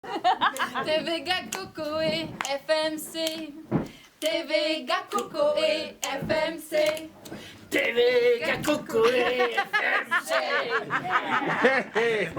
TV Coco et FMC. TV Coco et FMC. TV Coco et FMC.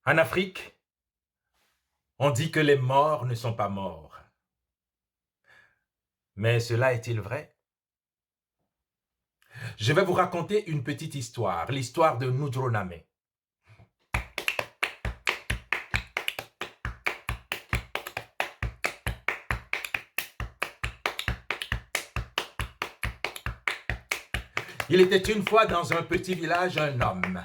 En Afrique, on dit que les morts ne sont pas morts. Mais cela est-il vrai? Je vais vous raconter une petite histoire, l'histoire de Nujroname. Il était une fois dans un petit village un homme.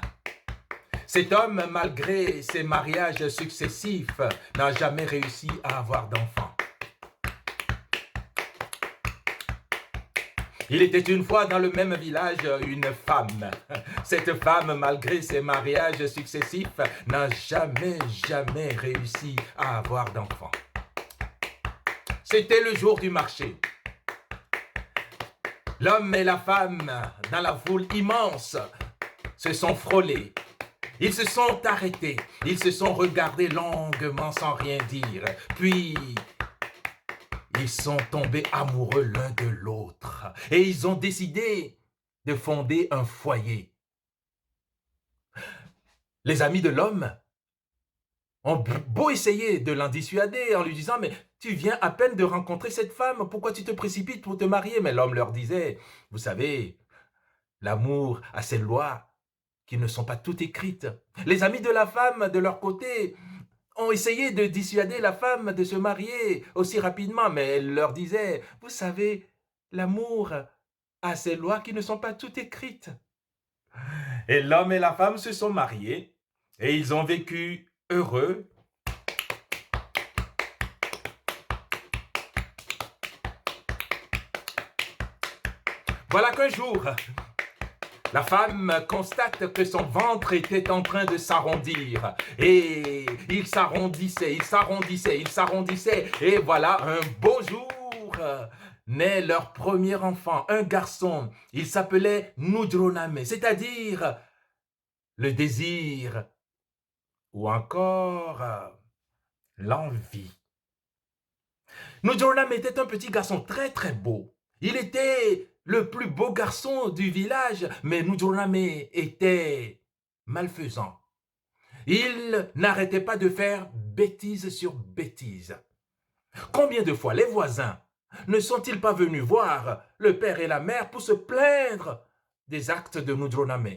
Cet homme, malgré ses mariages successifs, n'a jamais réussi à avoir d'enfant. Il était une fois dans le même village une femme. Cette femme, malgré ses mariages successifs, n'a jamais réussi à avoir d'enfant. C'était le jour du marché. L'homme et la femme, dans la foule immense, se sont frôlés. Ils se sont arrêtés. Ils se sont regardés longuement sans rien dire. Puis, ils sont tombés amoureux l'un de l'autre. Et ils ont décidé de fonder un foyer. Les amis de l'homme ont beau essayer de l'en dissuader en lui disant « Mais tu viens à peine de rencontrer cette femme, pourquoi tu te précipites pour te marier ?» Mais l'homme leur disait « Vous savez, l'amour a ses lois qui ne sont pas toutes écrites. » Les amis de la femme, de leur côté, ont essayé de dissuader la femme de se marier aussi rapidement, mais elle leur disait « Vous savez, l'amour a ses lois qui ne sont pas toutes écrites. » Et l'homme et la femme se sont mariés et ils ont vécu heureux. Voilà qu'un jour, la femme constate que son ventre était en train de s'arrondir. Et il s'arrondissait, Et voilà, un beau jour, naît leur premier enfant, un garçon. Il s'appelait Nujroname, c'est-à-dire le désir ou encore l'envie. Nujroname était un petit garçon très beau. Il était le plus beau garçon du village, mais Nujroname était malfaisant. Il n'arrêtait pas de faire bêtise sur bêtise. Combien de fois les voisins ne sont-ils pas venus voir le père et la mère pour se plaindre des actes de Nujroname?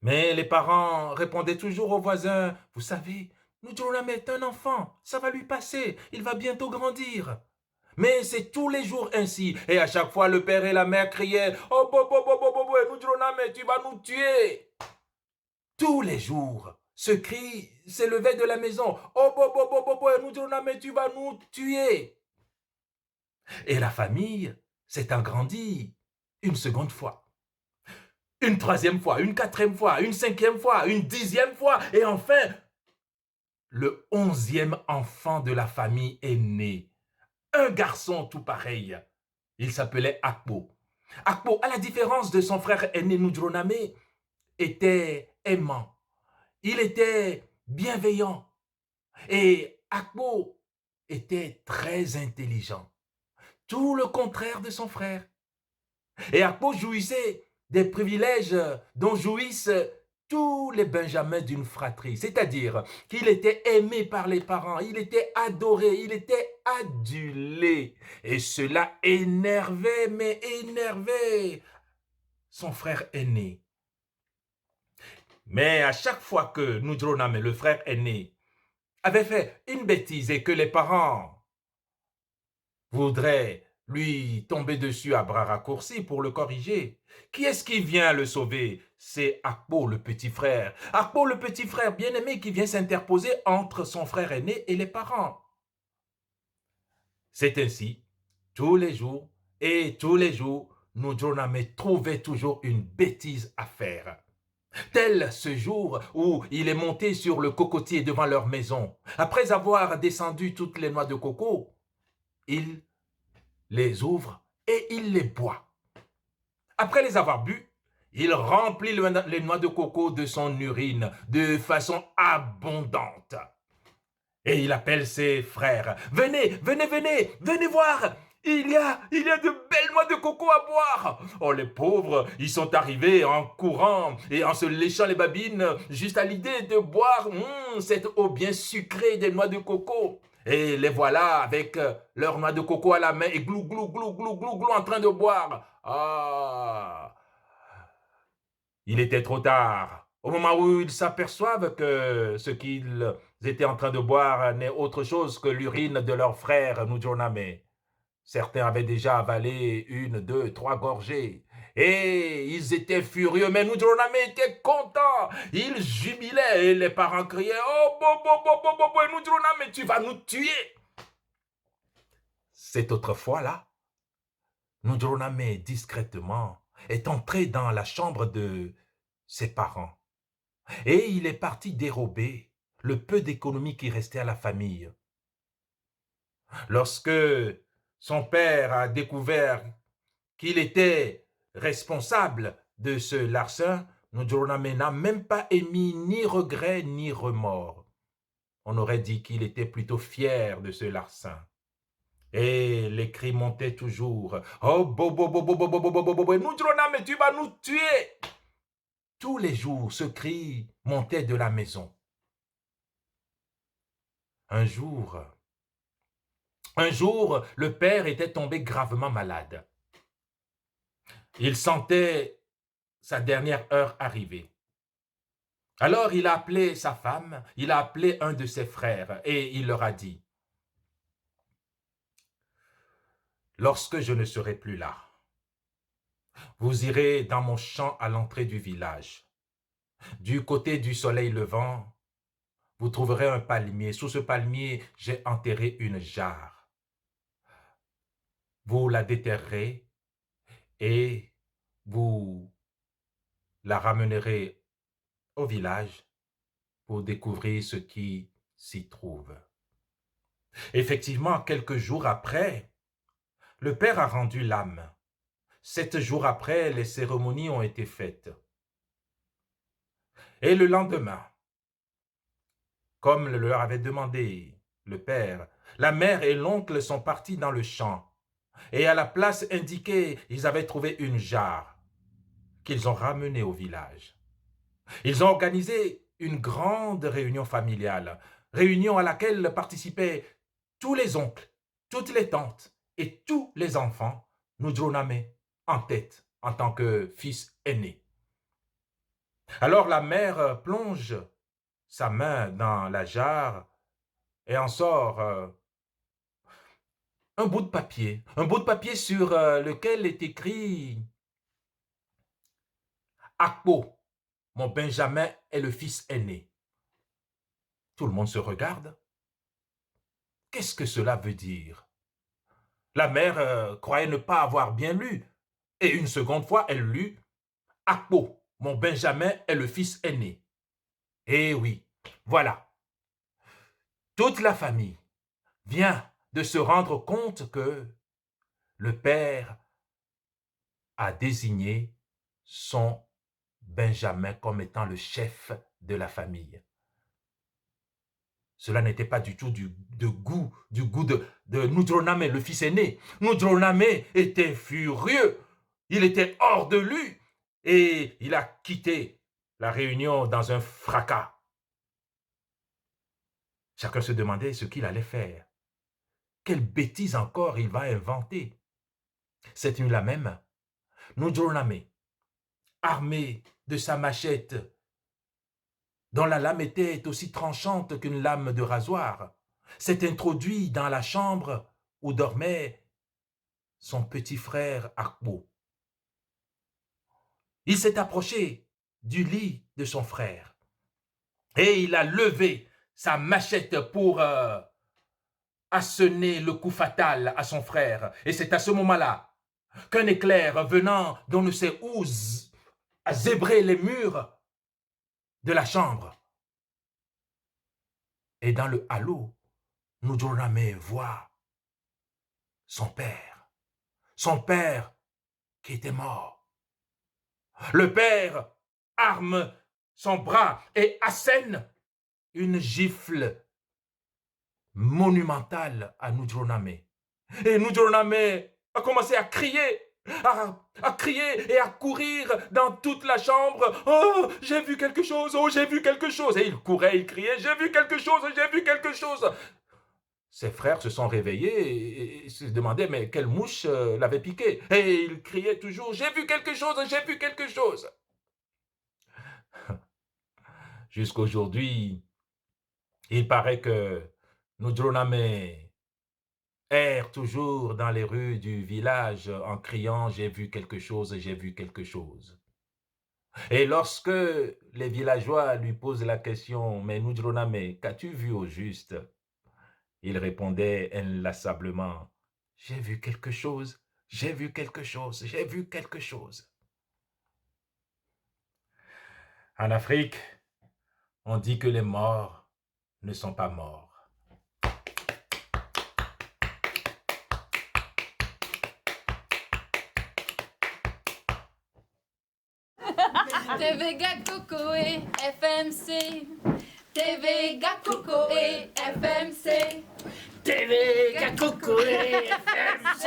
Mais les parents répondaient toujours aux voisins, « Vous savez, Nujroname est un enfant, ça va lui passer, il va bientôt grandir. » Mais c'est tous les jours ainsi, et à chaque fois le père et la mère criaient, « Oh, Nujroname, tu vas nous tuer !» Tous les jours, ce cri s'élevait de la maison, « Oh, Nujroname, tu vas nous tuer !» Et la famille s'est agrandie une seconde fois. Une troisième fois, une quatrième fois, une cinquième fois, une 10e fois. Et enfin, le 11e enfant de la famille est né. Un garçon tout pareil. Il s'appelait Akpo. Akpo, à la différence de son frère aîné Nujroname, était aimant. Il était bienveillant. Et Akpo était très intelligent. Tout le contraire de son frère. Et Akpo jouissait des privilèges dont jouissent tous les benjamins d'une fratrie. C'est-à-dire qu'il était aimé par les parents, il était adoré, il était adulé. Et cela énervait, mais énervait son frère aîné. Mais à chaque fois que Nujroname, le frère aîné, avait fait une bêtise et que les parents voudraient lui tomber dessus à bras raccourcis pour le corriger, qui est-ce qui vient le sauver? C'est Akpo, le petit frère. Akpo, le petit frère bien-aimé qui vient s'interposer entre son frère aîné et les parents. C'est ainsi, tous les jours, Nujroname trouvait toujours une bêtise à faire. Tel ce jour où il est monté sur le cocotier devant leur maison. Après avoir descendu toutes les noix de coco, il les ouvre et il les boit. Après les avoir bu, il remplit les noix de coco de son urine de façon abondante. Et il appelle ses frères. Venez, venez, venez, venez voir. Il y a de belles noix de coco à boire. Oh, les pauvres, ils sont arrivés en courant et en se léchant les babines juste à l'idée de boire cette eau bien sucrée des noix de coco. Et les voilà avec leurs noix de coco à la main et glou, glou, glou, glou, glou, glou en train de boire. Ah, il était trop tard. Au moment où ils s'aperçoivent que ce qu'ils étaient en train de boire n'est autre chose que l'urine de leur frère Nujroname. Certains avaient déjà avalé 1, 2, 3 gorgées. Et ils étaient furieux, mais Nujroname était content. Il jubilait et les parents criaient « Oh, bo, Nujroname, tu vas nous tuer !» Cette autre fois-là, Nujroname, discrètement, est entré dans la chambre de ses parents. Et il est parti dérober le peu d'économie qui restait à la famille. Lorsque son père a découvert qu'il était responsable de ce larcin, Nujroname n'a même pas émis ni regret ni remords. On aurait dit qu'il était plutôt fier de ce larcin. Et les cris montaient toujours. « Oh, Nujroname, tu vas nous tuer !» Tous les jours, ce cri montait de la maison. Un jour, le père était tombé gravement malade. Il sentait sa dernière heure arriver. Alors il a appelé sa femme, il a appelé un de ses frères et il leur a dit, « Lorsque je ne serai plus là, vous irez dans mon champ à l'entrée du village. Du côté du soleil levant, vous trouverez un palmier. Sous ce palmier, j'ai enterré une jarre. Vous la déterrerez et vous la ramènerez au village pour découvrir ce qui s'y trouve. » Effectivement, quelques jours après, le père a rendu l'âme. 7 jours après, les cérémonies ont été faites. Et le lendemain, comme le leur avait demandé le père, la mère et l'oncle sont partis dans le champ. Et à la place indiquée, ils avaient trouvé une jarre qu'ils ont ramenée au village. Ils ont organisé une grande réunion familiale, réunion à laquelle participaient tous les oncles, toutes les tantes et tous les enfants, Nujroname en tête en tant que fils aîné. Alors la mère plonge sa main dans la jarre et en sort un bout de papier sur lequel est écrit « Akpo, mon Benjamin est le fils aîné. » Tout le monde se regarde. Qu'est-ce que cela veut dire? La mère croyait ne pas avoir bien lu. Et une seconde fois, elle lut « Akpo, mon Benjamin est le fils aîné. » Eh oui, voilà. Toute la famille vient de se rendre compte que le père a désigné son Benjamin comme étant le chef de la famille. Cela n'était pas du tout du goût de Nujroname, le fils aîné. Nujroname était furieux. Il était hors de lui et il a quitté la réunion dans un fracas. Chacun se demandait ce qu'il allait faire. Quelle bêtise encore il va inventer. Cette nuit-là même, Nujroname, armé de sa machette, dont la lame était aussi tranchante qu'une lame de rasoir, s'est introduit dans la chambre où dormait son petit frère Akpo. Il s'est approché du lit de son frère et il a levé sa machette pour asséner le coup fatal à son frère. Et c'est à ce moment-là qu'un éclair venant d'on ne sait où a zébré les murs de la chambre. Et dans le halo, Nujroname voit son père qui était mort. Le père arme son bras et assène une gifle monumentale à Nujroname. Et Nujroname a commencé à crier, à crier et à courir dans toute la chambre. Oh, j'ai vu quelque chose, oh, j'ai vu quelque chose. Et il courait, il criait, j'ai vu quelque chose, j'ai vu quelque chose. Ses frères se sont réveillés et se demandaient mais quelle mouche l'avait piqué. Et il criait toujours, j'ai vu quelque chose, j'ai vu quelque chose. Jusqu'aujourd'hui, il paraît que Nujroname erre toujours dans les rues du village en criant « J'ai vu quelque chose, j'ai vu quelque chose ». Et lorsque les villageois lui posent la question « Mais Nujroname, qu'as-tu vu au juste ?» Il répondait inlassablement « J'ai vu quelque chose, j'ai vu quelque chose, j'ai vu quelque chose ». En Afrique, on dit que les morts ne sont pas morts. TV Gakoko et FMC. TV Gakoko et FMC. TV Gakoko et FMC.